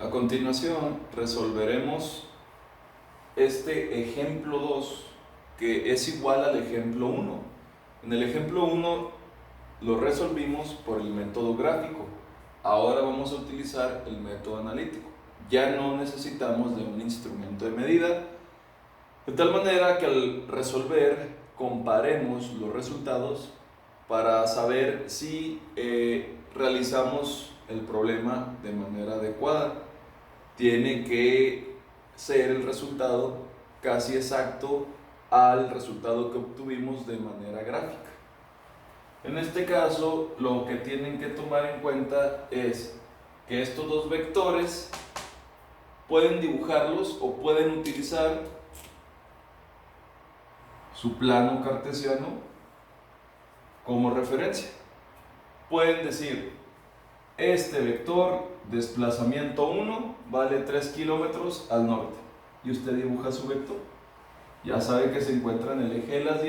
A continuación, resolveremos este ejemplo 2, que es igual al ejemplo 1. En el ejemplo 1 lo resolvimos por el método gráfico. Ahora vamos a utilizar el método analítico. Ya no necesitamos de un instrumento de medida, de tal manera que al resolver comparemos los resultados para saber si realizamos el problema de manera adecuada. Tiene que ser el resultado casi exacto al resultado que obtuvimos de manera gráfica. En este caso, lo que tienen que tomar en cuenta es que estos dos vectores pueden dibujarlos o pueden utilizar su plano cartesiano como referencia. Pueden decir, este vector desplazamiento 1 vale 3 kilómetros al norte, y usted dibuja su vector. Ya sabe que se encuentra en el eje de las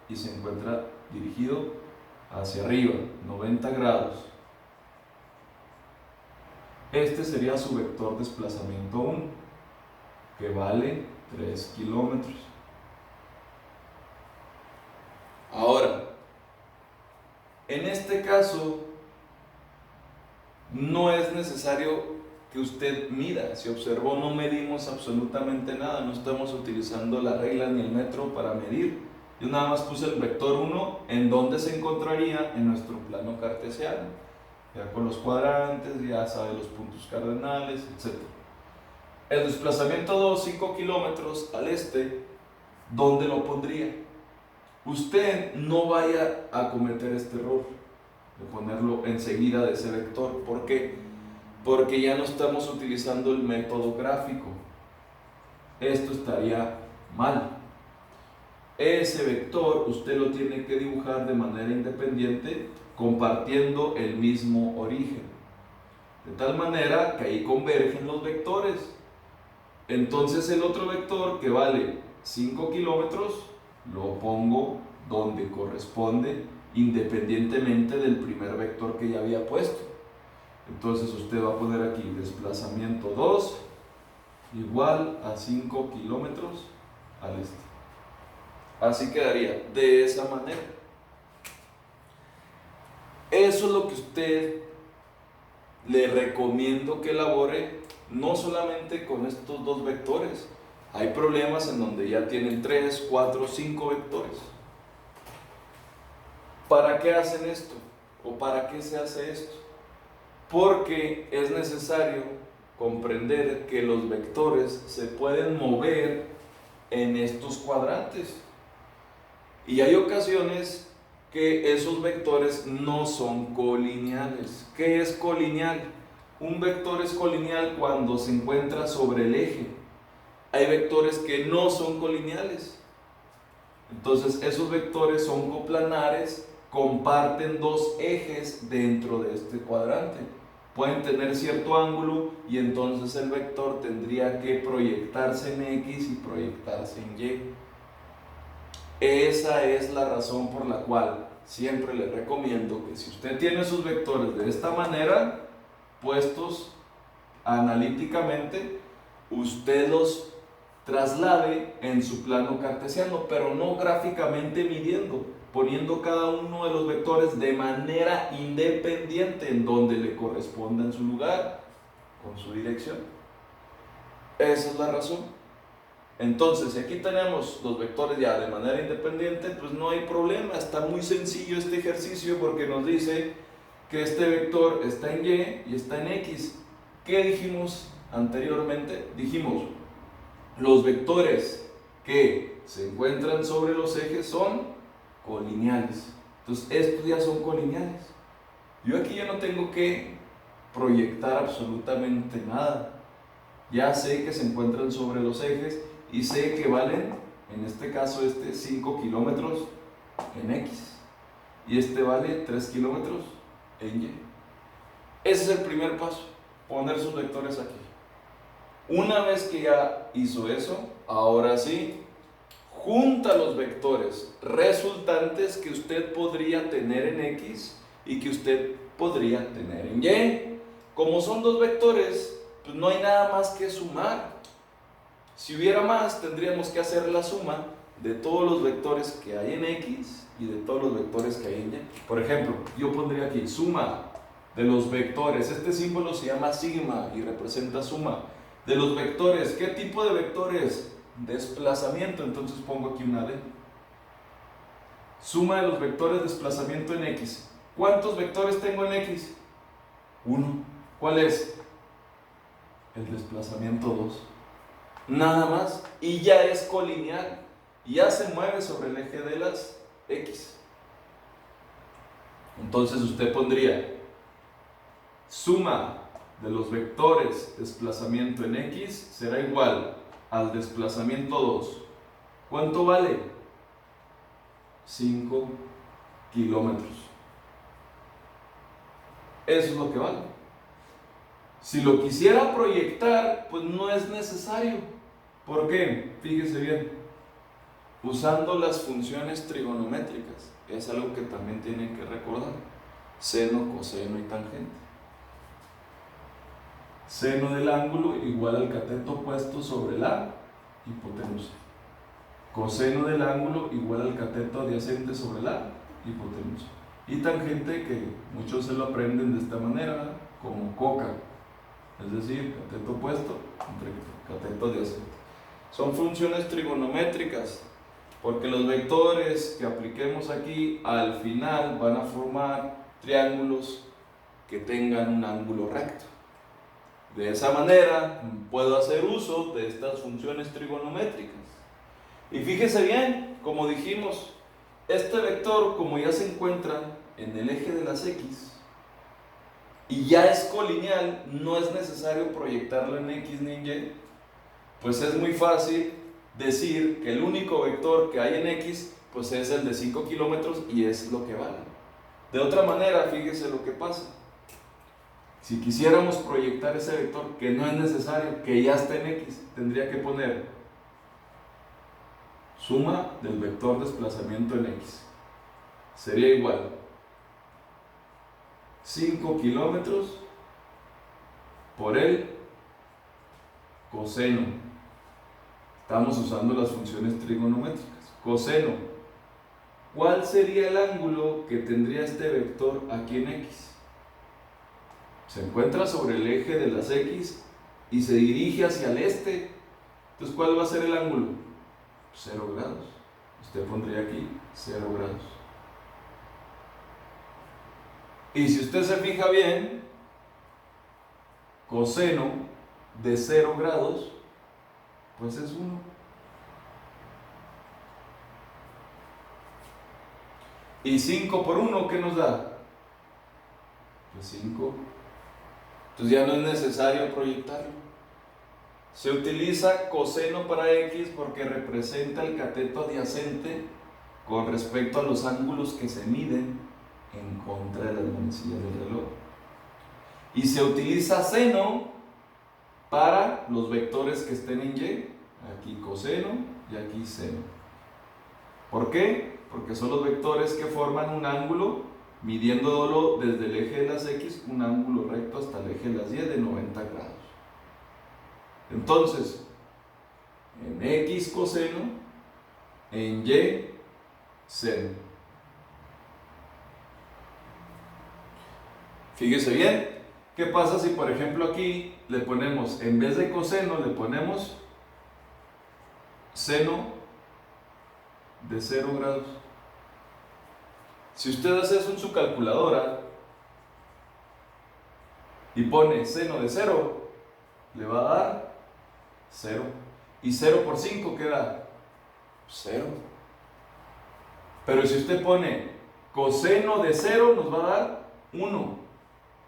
y se encuentra dirigido hacia arriba, 90 grados. Este sería su vector desplazamiento 1, que vale 3 kilómetros. Ahora, en este caso, no es necesario que usted mida. Si observó, no medimos absolutamente nada, no estamos utilizando la regla ni el metro para medir. Yo nada más puse el vector 1 en donde se encontraría en nuestro plano cartesiano, ya con los cuadrantes, ya sabe los puntos cardenales, etc. El desplazamiento 2, 5 kilómetros al este, ¿dónde lo pondría? Usted no vaya a cometer este error de ponerlo enseguida de ese vector. ¿Por qué? Porque ya no estamos utilizando el método gráfico. Esto estaría mal. Ese vector usted lo tiene que dibujar de manera independiente, compartiendo el mismo origen, de tal manera que ahí convergen los vectores. Entonces el otro vector, que vale 5 kilómetros, lo pongo donde corresponde, independientemente del primer vector que ya había puesto. Entonces usted va a poner aquí desplazamiento 2 igual a 5 kilómetros al este. Así quedaría de esa manera. Eso es lo que usted le recomiendo que elabore, no solamente con estos dos vectores. Hay problemas en donde ya tienen 3, 4, 5 vectores. ¿Para qué hacen esto? ¿O para qué se hace esto? Porque es necesario comprender que los vectores se pueden mover en estos cuadrantes. Y hay ocasiones que esos vectores no son colineales. ¿Qué es colineal? Un vector es colineal cuando se encuentra sobre el eje. Hay vectores que no son colineales. Entonces esos vectores son coplanares, comparten dos ejes dentro de este cuadrante. Pueden tener cierto ángulo y entonces el vector tendría que proyectarse en X y proyectarse en Y. Esa es la razón por la cual siempre le recomiendo que si usted tiene sus vectores de esta manera, puestos analíticamente, usted los traslade en su plano cartesiano, pero no gráficamente midiendo, poniendo cada uno de los vectores de manera independiente en donde le corresponda en su lugar, con su dirección. Esa es la razón. Entonces, si aquí tenemos los vectores ya de manera independiente, pues no hay problema. Está muy sencillo este ejercicio porque nos dice que este vector está en Y y está en X. ¿Qué dijimos anteriormente? Dijimos, los vectores que se encuentran sobre los ejes son colineales. Entonces, estos ya son colineales. Yo aquí ya no tengo que proyectar absolutamente nada. Ya sé que se encuentran sobre los ejes y sé que valen, en este caso 5 kilómetros en X y este vale 3 kilómetros en Y. Ese es el primer paso, poner sus vectores aquí. Una vez que ya hizo eso, ahora sí, junta los vectores resultantes que usted podría tener en X y que usted podría tener en Y. Como son dos vectores pues no hay nada más que sumar. Si hubiera más, tendríamos que hacer la suma de todos los vectores que hay en X y de todos los vectores que hay en Y. Por ejemplo, yo pondría aquí suma de los vectores. Este símbolo se llama sigma y representa suma. De los vectores, ¿qué tipo de vectores? Desplazamiento, entonces pongo aquí una D. Suma de los vectores de desplazamiento en X. ¿Cuántos vectores tengo en X? 1. ¿Cuál es? El desplazamiento 2. Nada más. Y ya es colineal. Ya se mueve sobre el eje de las X. Entonces usted pondría suma de los vectores desplazamiento en X será igual al desplazamiento 2. ¿Cuánto vale? 5 kilómetros. Eso es lo que vale. Si lo quisiera proyectar, pues no es necesario. ¿Por qué? Fíjese bien. Usando las funciones trigonométricas. Es algo que también tienen que recordar. Seno, coseno y tangente. Seno del ángulo igual al cateto opuesto sobre la hipotenusa. Coseno del ángulo igual al cateto adyacente sobre la hipotenusa. Y tangente, que muchos se lo aprenden de esta manera, como coca. Es decir, cateto opuesto entre cateto adyacente. Son funciones trigonométricas, porque los vectores que apliquemos aquí al final van a formar triángulos que tengan un ángulo recto. De esa manera puedo hacer uso de estas funciones trigonométricas. Y fíjese bien, como dijimos, este vector, como ya se encuentra en el eje de las X y ya es colineal, no es necesario proyectarlo en X ni en Y, pues es muy fácil decir que el único vector que hay en X pues es el de 5 kilómetros y es lo que vale. De otra manera, fíjese lo que pasa. Si quisiéramos proyectar ese vector, que no es necesario, que ya está en X, tendría que poner suma del vector desplazamiento en X. Sería igual 5 kilómetros por el coseno. Estamos usando las funciones trigonométricas. Coseno. ¿Cuál sería el ángulo que tendría este vector aquí en X? Se encuentra sobre el eje de las X y se dirige hacia el este. Entonces, ¿cuál va a ser el ángulo? 0 grados. Usted pondría aquí 0 grados. Y si usted se fija bien, coseno de 0 grados, pues es 1. Y 5 por 1, ¿qué nos da? Pues 5. Entonces ya no es necesario proyectarlo. Se utiliza coseno para X porque representa el cateto adyacente con respecto a los ángulos que se miden en contra de las manecillas del reloj. Y se utiliza seno para los vectores que estén en Y. Aquí coseno y aquí seno. ¿Por qué? Porque son los vectores que forman un ángulo midiéndolo desde el eje de las X, un ángulo recto hasta el eje de las Y de 90 grados. Entonces, en X coseno, en Y seno. Fíjese bien, ¿qué pasa si por ejemplo aquí le ponemos, en vez de coseno, le ponemos seno de 0 grados? Si usted hace eso en su calculadora y pone seno de 0, le va a dar 0. Y 0 por 5 queda 0. Pero si usted pone coseno de 0, nos va a dar 1.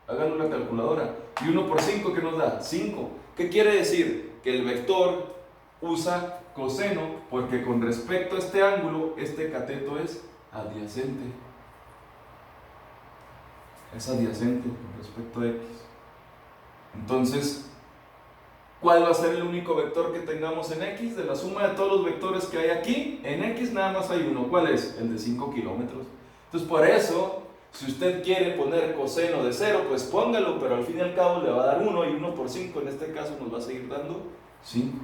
Háganlo en la calculadora. Y 1 por 5, ¿qué nos da? 5. ¿Qué quiere decir? Que el vector usa coseno porque con respecto a este ángulo, este cateto es adyacente. Es adyacente con respecto a X. Entonces, ¿cuál va a ser el único vector que tengamos en X? De la suma de todos los vectores que hay aquí, en X nada más hay uno. ¿Cuál es? El de 5 kilómetros. Entonces, por eso, Si usted quiere poner coseno de 0, pues póngalo, pero al fin y al cabo le va a dar 1 y 1 por 5 en este caso nos va a seguir dando 5.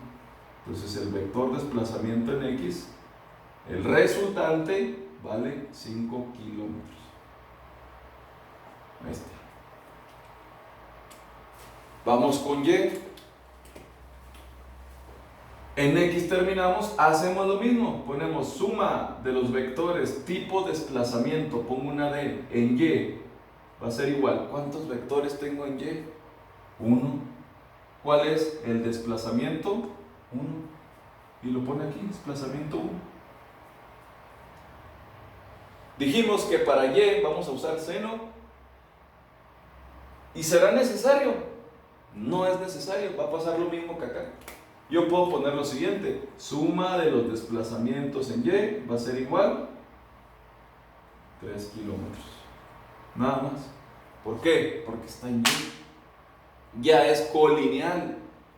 Entonces el vector desplazamiento en X, el resultante vale 5 kilómetros. Ahí está. Vamos con Y. En X terminamos, hacemos lo mismo, ponemos suma de los vectores tipo desplazamiento, pongo una D, en Y va a ser igual. ¿Cuántos vectores tengo en Y? 1. ¿Cuál es el desplazamiento? 1. Y lo pone aquí, desplazamiento 1. Dijimos que para Y vamos a usar seno. ¿Y será necesario? No es necesario, va a pasar lo mismo que acá. Yo puedo poner lo siguiente, suma de los desplazamientos en Y va a ser igual 3 kilómetros. Nada más. ¿Por qué? Porque está en Y. Ya es colineal,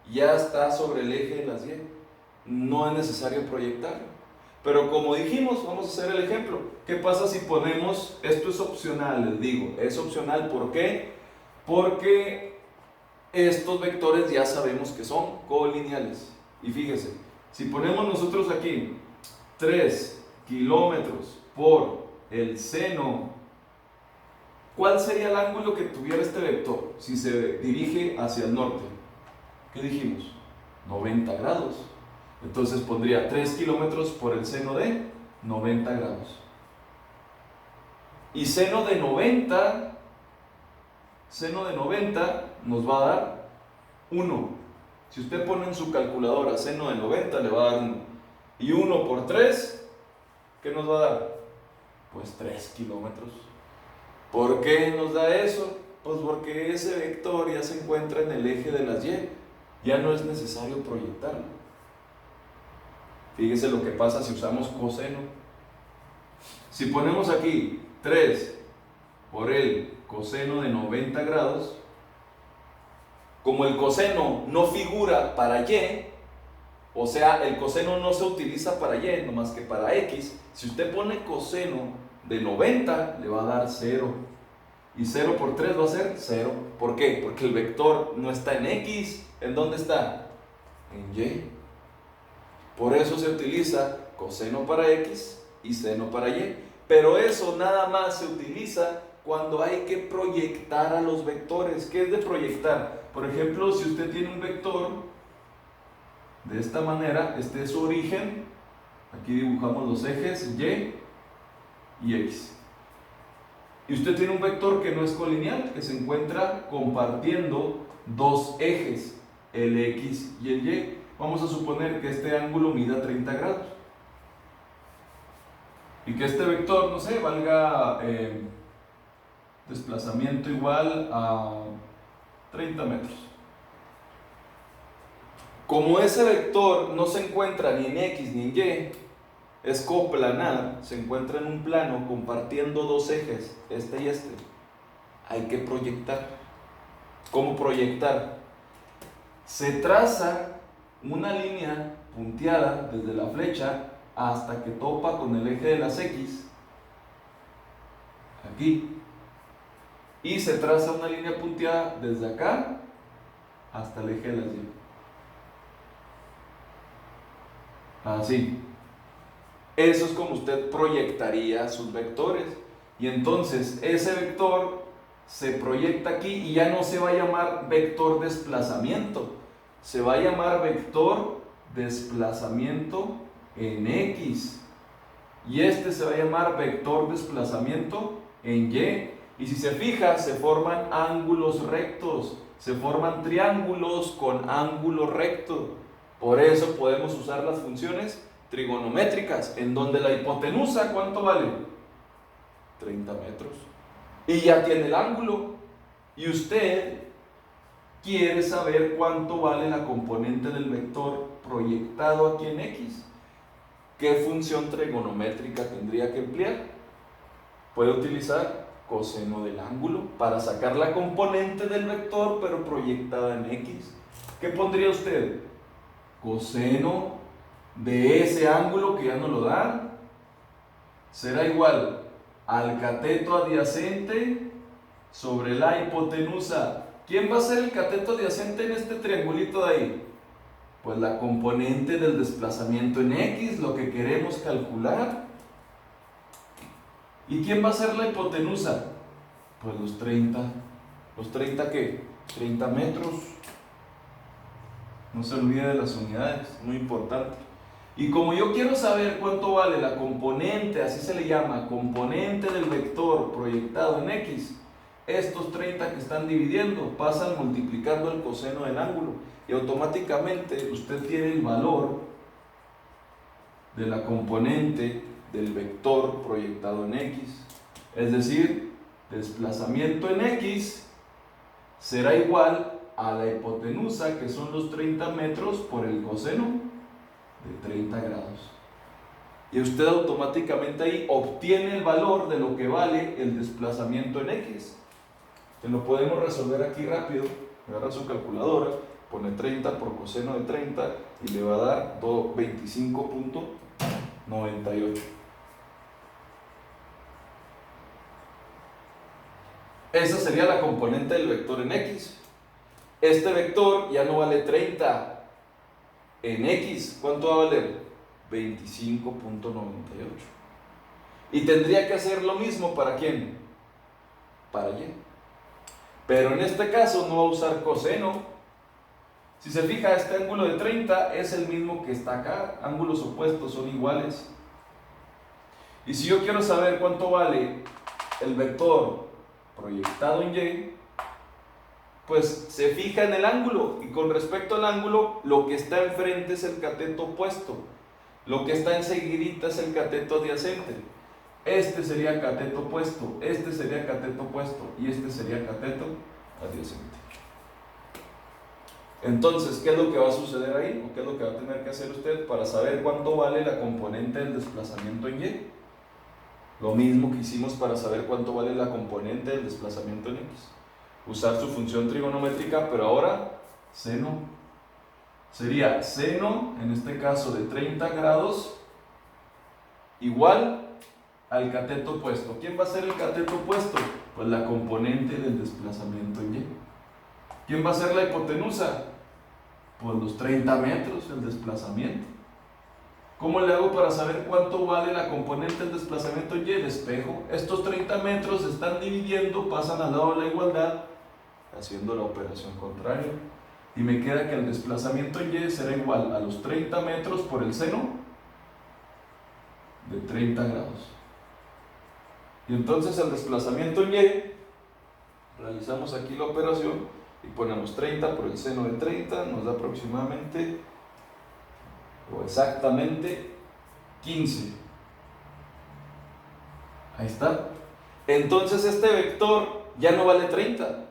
ya está sobre el eje de las Y. No es necesario proyectarlo. Pero como dijimos, vamos a hacer el ejemplo. ¿Qué pasa si ponemos, esto es opcional, les digo, es opcional, ¿por qué? Porque estos vectores ya sabemos que son colineales. Y fíjese, si ponemos nosotros aquí 3 kilómetros por el seno, ¿cuál sería el ángulo que tuviera este vector si se dirige hacia el norte? ¿Qué dijimos? 90 grados. Entonces pondría 3 kilómetros por el seno de 90 grados. Y seno de 90 nos va a dar 1. Si usted pone en su calculadora seno de 90 le va a dar 1. Y 1 por 3, ¿qué nos va a dar? Pues 3 kilómetros. ¿Por qué nos da eso? Pues porque ese vector ya se encuentra en el eje de las Y. Ya no es necesario proyectarlo. Fíjese lo que pasa si usamos coseno. Si ponemos aquí 3 por el coseno de 90 grados, como el coseno no figura para Y, o sea, el coseno no se utiliza para Y, nomás que para X, si usted pone coseno de 90, le va a dar 0. Y 0 por 3 va a ser 0. ¿Por qué? Porque el vector no está en X. ¿En dónde está? En Y. Por eso se utiliza coseno para X y seno para Y. Pero eso nada más se utiliza cuando hay que proyectar a los vectores. ¿Qué es de proyectar? Por ejemplo, si usted tiene un vector de esta manera, este es su origen, aquí dibujamos los ejes Y y X. Y usted tiene un vector que no es colineal, que se encuentra compartiendo dos ejes, el X y el Y. Vamos a suponer que este ángulo mida 30 grados. Y que este vector, no sé, valga desplazamiento igual a 30 metros. Como ese vector no se encuentra ni en X ni en Y, es coplanar, se encuentra en un plano compartiendo dos ejes, este y este. Hay que proyectar. ¿Cómo proyectar? Se traza una línea punteada desde la flecha hasta que topa con el eje de las X, aquí, y se traza una línea punteada desde acá hasta el eje de las Y. Así. Eso es como usted proyectaría sus vectores. Y entonces ese vector se proyecta aquí y ya no se va a llamar vector desplazamiento, se va a llamar vector desplazamiento en X. Y este se va a llamar vector desplazamiento en Y. Y si se fija, se forman ángulos rectos, se forman triángulos con ángulo recto. Por eso podemos usar las funciones trigonométricas, en donde la hipotenusa, ¿cuánto vale? 30 metros. Y ya tiene el ángulo. Y usted quiere saber cuánto vale la componente del vector proyectado aquí en X. ¿Qué función trigonométrica tendría que emplear? Puede utilizar coseno del ángulo para sacar la componente del vector, pero proyectada en X. ¿Qué pondría usted? Coseno de ese ángulo que ya no lo da será igual al cateto adyacente sobre la hipotenusa. ¿Quién va a ser el cateto adyacente en este triangulito de ahí? Pues la componente del desplazamiento en X, lo que queremos calcular. ¿Y quién va a ser la hipotenusa? Pues los 30. ¿Los 30 qué? 30 metros. No se olvide de las unidades, muy importante. Y como yo quiero saber cuánto vale la componente, así se le llama, componente del vector proyectado en X, estos 30 que están dividiendo pasan multiplicando el coseno del ángulo y automáticamente usted tiene el valor de la componente del vector proyectado en X. Es decir, desplazamiento en X será igual a la hipotenusa, que son los 30 metros, por el coseno de 30 grados. Y usted automáticamente ahí obtiene el valor de lo que vale el desplazamiento en X. Que lo podemos resolver aquí rápido. Agarra su calculadora, pone 30 por coseno de 30 y le va a dar 25.98. Esa sería la componente del vector en X. Este vector ya no vale 30 en X. ¿Cuánto va a valer? 25.98. Y tendría que hacer lo mismo ¿para quién? Para Y. Pero en este caso no va a usar coseno. Si se fija, este ángulo de 30 es el mismo que está acá. Ángulos opuestos son iguales. Y si yo quiero saber cuánto vale el vector proyectado en Y, pues se fija en el ángulo, y con respecto al ángulo, lo que está enfrente es el cateto opuesto, lo que está enseguidita es el cateto adyacente. Este sería cateto opuesto, este sería cateto opuesto y este sería cateto adyacente. Entonces, ¿qué es lo que va a suceder ahí? ¿O qué es lo que va a tener que hacer usted para saber cuánto vale la componente del desplazamiento en Y? Lo mismo que hicimos para saber cuánto vale la componente del desplazamiento en X. Usar su función trigonométrica, pero ahora seno. Sería seno, en este caso de 30 grados, igual al cateto opuesto. ¿Quién va a ser el cateto opuesto? Pues la componente del desplazamiento en Y. ¿Quién va a ser la hipotenusa? Pues los 30 metros, el desplazamiento. ¿Cómo le hago para saber cuánto vale la componente del desplazamiento en Y? Despejo. Estos 30 metros se están dividiendo, pasan al lado de la igualdad, haciendo la operación contraria. Y me queda que el desplazamiento en Y será igual a los 30 metros por el seno de 30 grados. Y entonces el desplazamiento en Y, realizamos aquí la operación y ponemos 30 por el seno de 30, nos da aproximadamente o exactamente 15. Ahí está. Entonces este vector ya no vale 30,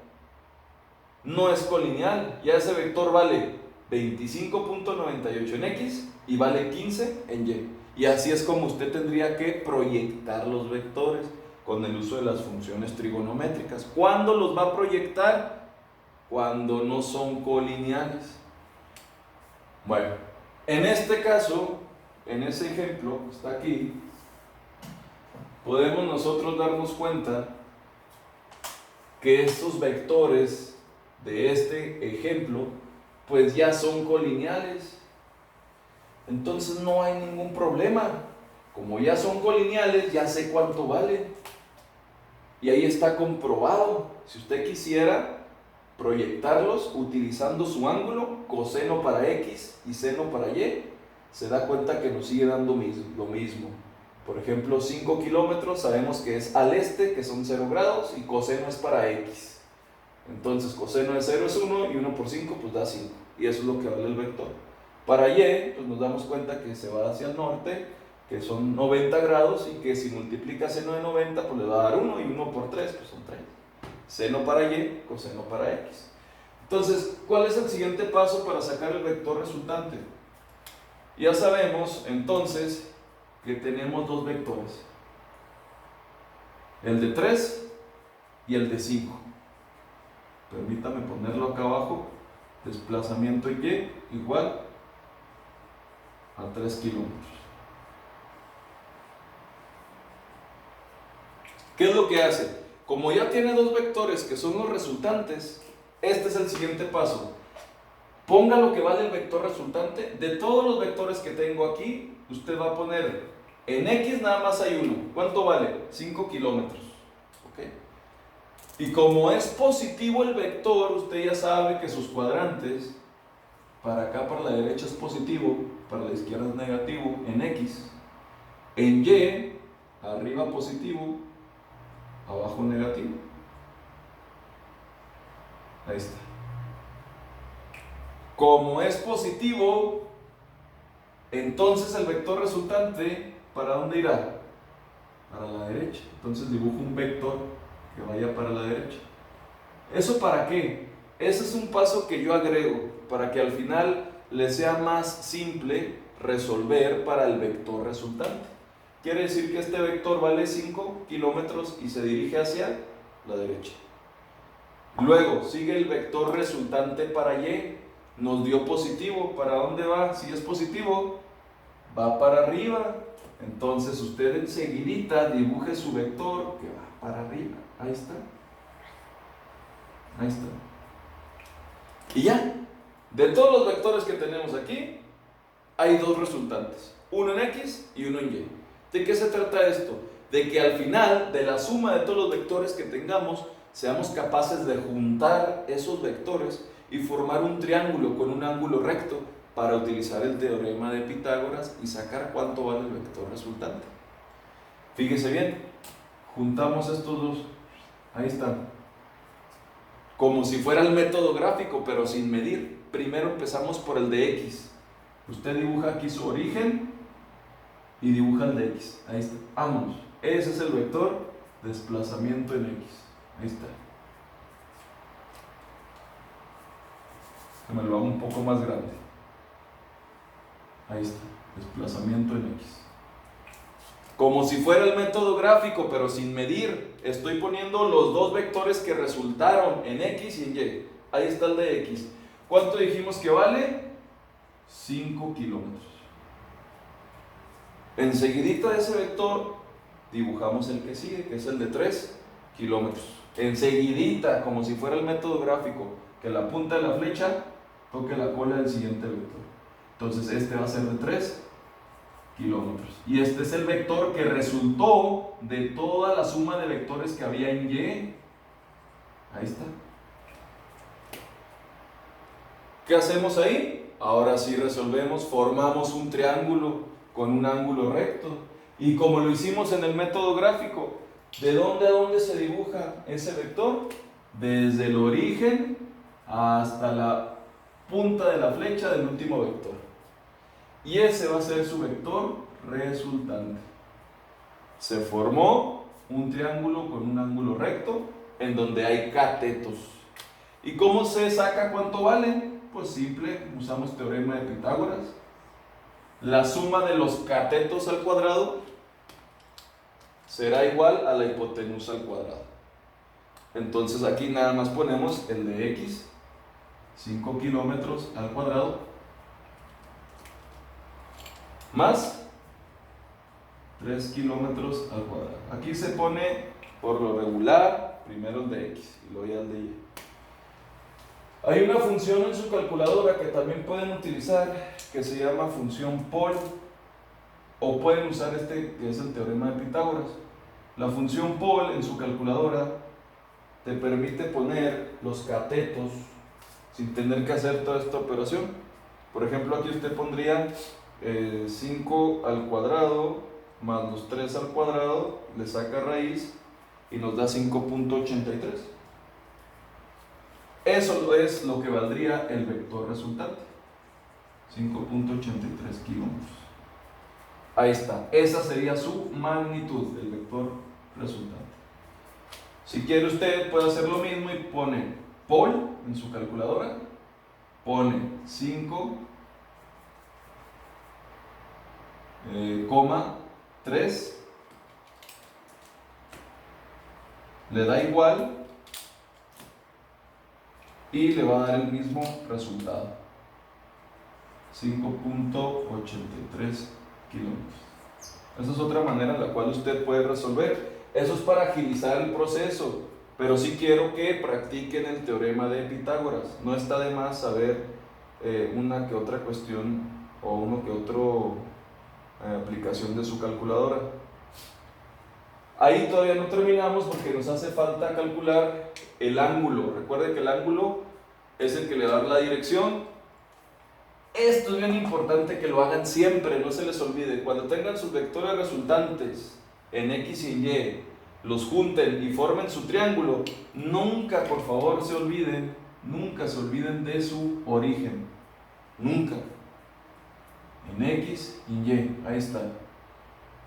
no es colineal, ya ese vector vale 25.98 en X y vale 15 en Y. Y así es como usted tendría que proyectar los vectores con el uso de las funciones trigonométricas. ¿Cuándo los va a proyectar? Cuando no son colineales. Bueno, en este caso, en ese ejemplo que está aquí, podemos nosotros darnos cuenta que estos vectores de este ejemplo pues ya son colineales. Entonces no hay ningún problema. Como ya son colineales, ya sé cuánto vale. Y ahí está comprobado. Si usted quisiera proyectarlos utilizando su ángulo, coseno para X y seno para Y, se da cuenta que nos sigue dando lo mismo. Por ejemplo, 5 kilómetros sabemos que es al este, que son 0 grados, y coseno es para X. Entonces coseno de 0 es 1 y 1 por 5 pues da 5. Y eso es lo que vale el vector. Para Y, pues nos damos cuenta que se va hacia el norte, que son 90 grados, y que si multiplica seno de 90 pues le va a dar 1, y 1 por 3 pues son 3. Seno para Y, coseno para X. Entonces, ¿cuál es el siguiente paso para sacar el vector resultante? Ya sabemos entonces que tenemos dos vectores, el de 3 y el de 5. Permítame ponerlo acá abajo. Desplazamiento Y igual a 3 kilómetros. ¿Qué es lo que hace? Como ya tiene dos vectores que son los resultantes, este es el siguiente paso. Ponga lo que vale el vector resultante. De todos los vectores que tengo aquí, usted va a poner en X nada más hay uno. ¿Cuánto vale? 5 kilómetros. ¿Ok? Y como es positivo el vector, usted ya sabe que sus cuadrantes, para acá, para la derecha es positivo, para la izquierda es negativo, en X. En Y, arriba positivo, abajo negativo. Ahí está. Como es positivo, entonces el vector resultante, ¿para dónde irá? Para la derecha. Entonces dibujo un vector que vaya para la derecha. ¿Eso para qué? Ese es un paso que yo agrego para que al final le sea más simple resolver para el vector resultante. Quiere decir que este vector vale 5 kilómetros y se dirige hacia la derecha. Luego sigue el vector resultante para Y. Nos dio positivo. ¿Para dónde va? Si es positivo, va para arriba. Entonces usted enseguidita dibuje su vector que va para arriba. Ahí está. Ahí está. Y ya. De todos los vectores que tenemos aquí, hay dos resultantes. Uno en X y uno en Y. ¿De qué se trata esto? De que al final, de la suma de todos los vectores que tengamos, seamos capaces de juntar esos vectores y formar un triángulo con un ángulo recto para utilizar el teorema de Pitágoras y sacar cuánto vale el vector resultante. Fíjese bien, juntamos estos dos, ahí están, como si fuera el método gráfico, pero sin medir. Primero empezamos por el de X. Usted dibuja aquí su origen y dibuja el de X. Ahí está, vámonos. Ese es el vector desplazamiento en X. Ahí está. Que me lo hago un poco más grande. Ahí está, desplazamiento en X. Como si fuera el método gráfico, pero sin medir. Estoy poniendo los dos vectores que resultaron en X y en Y. Ahí está el de X. ¿Cuánto dijimos que vale? 5 kilómetros. Enseguidita de ese vector dibujamos el que sigue, que es el de 3 kilómetros. Enseguidita, como si fuera el método gráfico, que la punta de la flecha toque la cola del siguiente vector. Entonces este va a ser de 3 kilómetros. Y este es el vector que resultó de toda la suma de vectores que había en Y. Ahí está. ¿Qué hacemos ahí? Ahora sí resolvemos, formamos un triángulo con un ángulo recto. Y como lo hicimos en el método gráfico, ¿de dónde a dónde se dibuja ese vector? Desde el origen hasta la punta de la flecha del último vector. Y ese va a ser su vector resultante. Se formó un triángulo con un ángulo recto en donde hay catetos. ¿Y cómo se saca cuánto vale? Pues simple, usamos teorema de Pitágoras. La suma de los catetos al cuadrado será igual a la hipotenusa al cuadrado. Entonces aquí nada más ponemos el de X, 5 kilómetros al cuadrado, más 3 kilómetros al cuadrado. Aquí se pone por lo regular primero el de X y luego ya el de Y. Hay una función en su calculadora que también pueden utilizar que se llama función pol, o pueden usar este que es el teorema de Pitágoras. La función pol en su calculadora te permite poner los catetos sin tener que hacer toda esta operación. Por ejemplo, aquí usted pondría 5 al cuadrado más los 3 al cuadrado, le saca raíz y nos da 5.83. Eso es lo que valdría el vector resultante, 5.83 kilómetros. Ahí está, esa sería su magnitud del vector resultante. Si quiere usted puede hacer lo mismo y pone pol en su calculadora, pone 5,3, le da igual y le va a dar el mismo resultado, 5.83 kilómetros. Esa es otra manera en la cual usted puede resolver. Eso es para agilizar el proceso, pero sí quiero que practiquen el teorema de Pitágoras. No está de más saber una que otra cuestión o uno que otro aplicación de su calculadora. Ahí todavía no terminamos porque nos hace falta calcular el ángulo. Recuerden que el ángulo es el que le da la dirección. Esto es bien importante que lo hagan siempre, no se les olvide. Cuando tengan sus vectores resultantes en X y en Y, los junten y formen su triángulo, nunca, por favor, nunca se olviden de su origen. Nunca. En X y en Y, ahí está.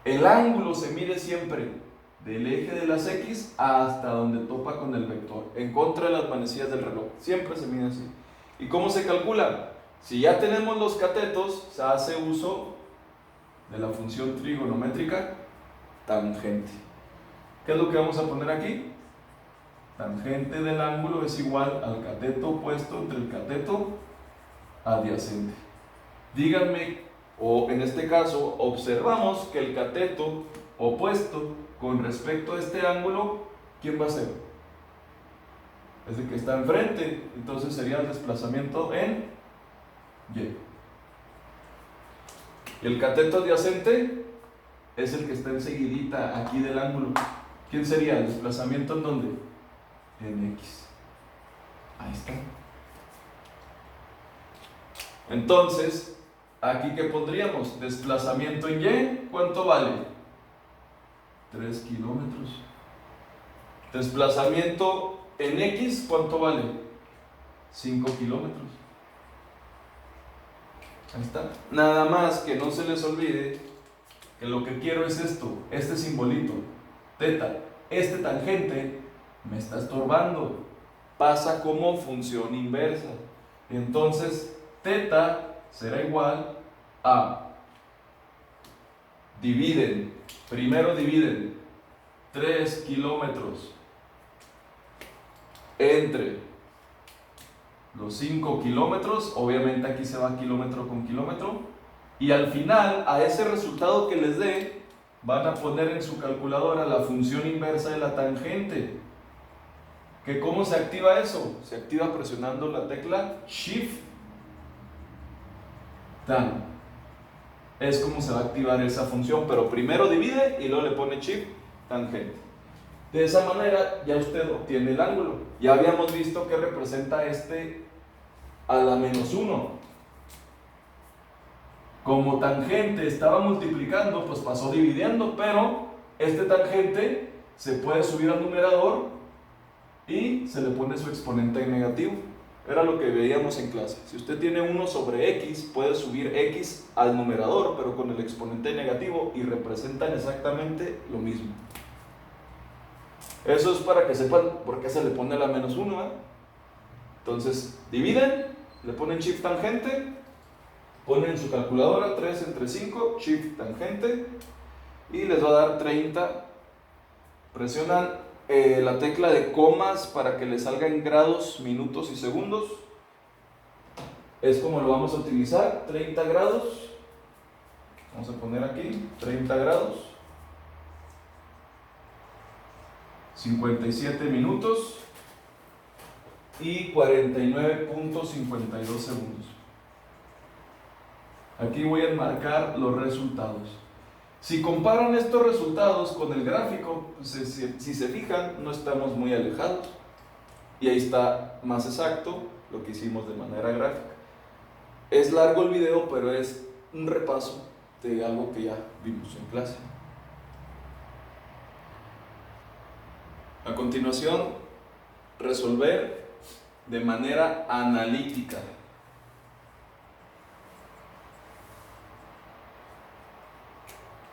El ángulo se mide siempre del eje de las X hasta donde topa con el vector, en contra de las manecillas del reloj. Siempre se mide así. ¿Y cómo se calcula? Si ya tenemos los catetos, se hace uso de la función trigonométrica tangente. ¿Qué es lo que vamos a poner aquí? Tangente del ángulo es igual al cateto opuesto entre el cateto adyacente. Díganme, o en este caso, observamos que el cateto opuesto con respecto a este ángulo, ¿quién va a ser? Es el que está enfrente, entonces sería el desplazamiento en Y. Y el cateto adyacente es el que está enseguidita aquí del ángulo. ¿Quién sería? ¿El desplazamiento en dónde? En X. Ahí está. Entonces, aquí ¿qué pondríamos? Desplazamiento en Y, ¿cuánto vale? 3 kilómetros. Desplazamiento en X, ¿cuánto vale? 5 kilómetros. Ahí está. Nada más que no se les olvide que lo que quiero es esto, este simbolito, teta. Este tangente me está estorbando. Pasa como función inversa. Entonces, teta será igual a, primero dividen 3 kilómetros entre los 5 kilómetros, obviamente aquí se va kilómetro con kilómetro, y al final, a ese resultado que les dé, van a poner en su calculadora la función inversa de la tangente. ¿Que cómo se activa eso? Se activa presionando la tecla Shift Tan. Es como se va a activar esa función, pero primero divide y luego le pone Shift Tangente. De esa manera ya usted obtiene el ángulo. Ya habíamos visto que representa este a la -1. Como tangente estaba multiplicando, pues pasó dividiendo, pero este tangente se puede subir al numerador y se le pone su exponente en negativo. Era lo que veíamos en clase. Si usted tiene 1 sobre X, puede subir X al numerador, pero con el exponente negativo, y representan exactamente lo mismo. Eso es para que sepan por qué se le pone la -1, ¿eh? Entonces, dividen, le ponen Shift Tangente, ponen en su calculadora 3 entre 5, Shift Tangente, y les va a dar 30. Presionan la tecla de comas para que le salgan grados, minutos y segundos. Es como lo vamos a utilizar, 30 grados. Vamos a poner aquí 30 grados. 57 minutos y 49.52 segundos. Aquí voy a enmarcar los resultados. Si comparan estos resultados con el gráfico, pues si se fijan, no estamos muy alejados. Y ahí está más exacto lo que hicimos de manera gráfica. Es largo el video, pero es un repaso de algo que ya vimos en clase. A continuación, resolver de manera analítica.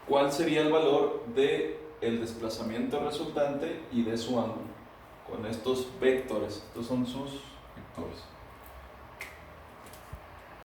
¿Cuál sería el valor del desplazamiento resultante y de su ángulo? Con estos vectores. Estos son sus vectores.